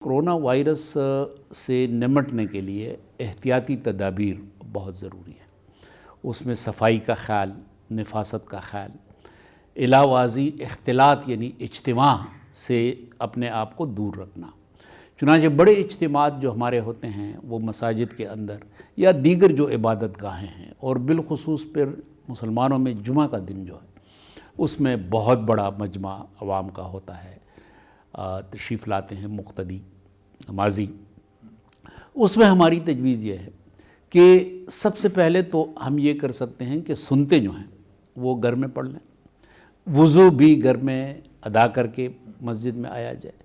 Corona virus سے نمٹنے کے لیے احتیاطی تدابیر بہت ضروری ہے۔ اس میں صفائی کا خیال، نفاست کا خیال، علاوہ ازیں اختلاط یعنی اجتماع سے اپنے آپ کو دور رکھنا۔ چنانچہ بڑے اجتماعات جو ہمارے ہوتے ہیں وہ مساجد کے اندر یا دیگر جو عبادت گاہیں ہیں، اور بالخصوص پھر مسلمانوں میں جمعہ کا دن جو ہے اس میں بہت بڑا مجمع عوام کا ہوتا ہے، تشریف لاتے ہیں مقتدی نمازی۔ اس میں ہماری تجویز یہ ہے کہ سب سے پہلے تو ہم یہ کر سکتے ہیں کہ سنتے جو ہیں وہ گھر میں پڑھ لیں، وضو بھی گھر میں ادا کر کے مسجد میں آیا جائے۔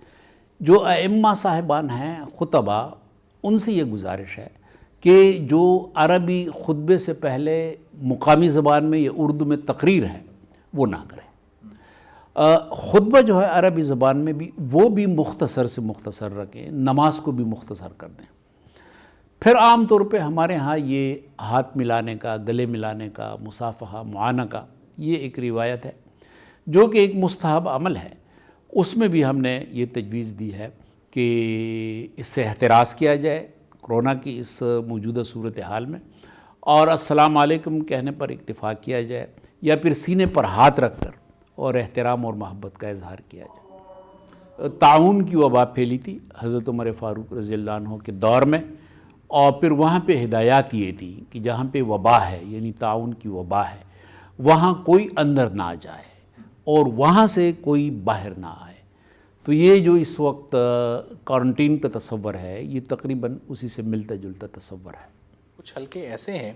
جو ائمہ صاحبان ہیں، خطبہ، ان سے یہ گزارش ہے کہ جو عربی خطبے سے پہلے مقامی زبان میں یا اردو میں تقریر ہے وہ نہ کریں۔ خطبہ جو ہے عربی زبان میں بھی وہ بھی مختصر سے مختصر رکھیں، نماز کو بھی مختصر کر دیں۔ پھر عام طور پہ ہمارے ہاں یہ ہاتھ ملانے کا، گلے ملانے کا، مصافحہ، معانقہ، یہ ایک روایت ہے جو کہ ایک مستحب عمل ہے۔ اس میں بھی ہم نے یہ تجویز دی ہے کہ اس سے احتراز کیا جائے کرونا کی اس موجودہ صورتحال میں، اور السلام علیکم کہنے پر اکتفا کیا جائے، یا پھر سینے پر ہاتھ رکھ کر اور احترام اور محبت کا اظہار کیا جائے۔ طاعون کی وبا پھیلی تھی حضرت عمر فاروق رضی اللہ عنہ کے دور میں، اور پھر وہاں پہ ہدایات یہ تھی کہ جہاں پہ وبا ہے یعنی طاعون کی وبا ہے وہاں کوئی اندر نہ جائے اور وہاں سے کوئی باہر نہ آئے۔ تو یہ جو اس وقت کوارنٹین کا تصور ہے یہ تقریباً اسی سے ملتا جلتا تصور ہے۔ کچھ حلقے ایسے ہیں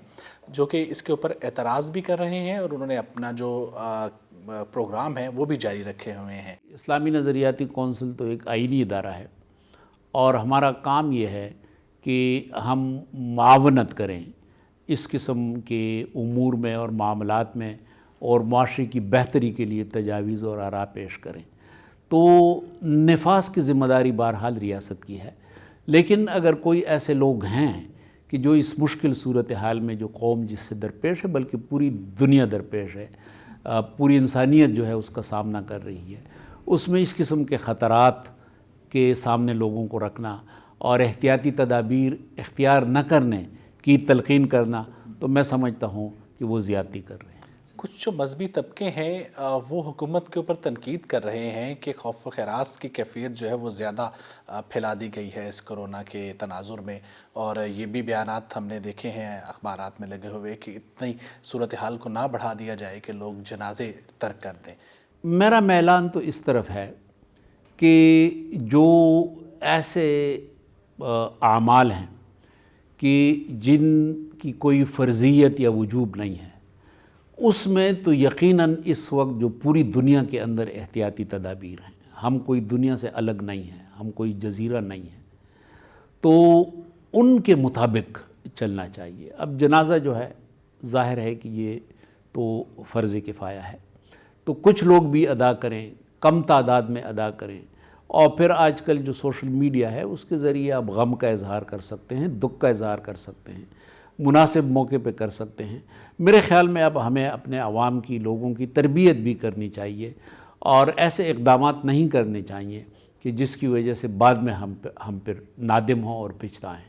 جو کہ اس کے اوپر اعتراض بھی کر رہے ہیں اور انہوں نے اپنا جو پروگرام ہے وہ بھی جاری رکھے ہوئے ہیں۔ اسلامی نظریاتی کونسل تو ایک آئینی ادارہ ہے، اور ہمارا کام یہ ہے کہ ہم معاونت کریں اس قسم کے امور میں اور معاملات میں، اور معاشرے کی بہتری کے لیے تجاویز اور آراء پیش کریں۔ تو نفاذ کی ذمہ داری بہرحال ریاست کی ہے، لیکن اگر کوئی ایسے لوگ ہیں کہ جو اس مشکل صورتحال میں جو قوم جس سے درپیش ہے، بلکہ پوری دنیا درپیش ہے، پوری انسانیت جو ہے اس کا سامنا کر رہی ہے، اس میں اس قسم کے خطرات کے سامنے لوگوں کو رکھنا اور احتیاطی تدابیر اختیار نہ کرنے کی تلقین کرنا، تو میں سمجھتا ہوں کہ وہ زیادتی کر رہے ہیں۔ کچھ جو مذہبی طبقے ہیں وہ حکومت کے اوپر تنقید کر رہے ہیں کہ خوف و ہراس کی کیفیت جو ہے وہ زیادہ پھیلا دی گئی ہے اس کرونا کے تناظر میں، اور یہ بھی بیانات ہم نے دیکھے ہیں اخبارات میں لگے ہوئے کہ اتنی صورتحال کو نہ بڑھا دیا جائے کہ لوگ جنازے ترک کر دیں۔ میرا میلان تو اس طرف ہے کہ جو ایسے اعمال ہیں کہ جن کی کوئی فرضیت یا وجوب نہیں ہے، اس میں تو یقیناً اس وقت جو پوری دنیا کے اندر احتیاطی تدابیر ہیں، ہم کوئی دنیا سے الگ نہیں ہیں، ہم کوئی جزیرہ نہیں ہیں، تو ان کے مطابق چلنا چاہیے۔ اب جنازہ جو ہے ظاہر ہے کہ یہ تو فرض کفایہ ہے، تو کچھ لوگ بھی ادا کریں، کم تعداد میں ادا کریں، اور پھر آج کل جو سوشل میڈیا ہے اس کے ذریعے آپ غم کا اظہار کر سکتے ہیں، دکھ کا اظہار کر سکتے ہیں، مناسب موقع پہ کر سکتے ہیں۔ میرے خیال میں اب ہمیں اپنے عوام کی، لوگوں کی تربیت بھی کرنی چاہیے، اور ایسے اقدامات نہیں کرنے چاہیے کہ جس کی وجہ سے بعد میں ہم پھر نادم ہوں اور پچھتائیں۔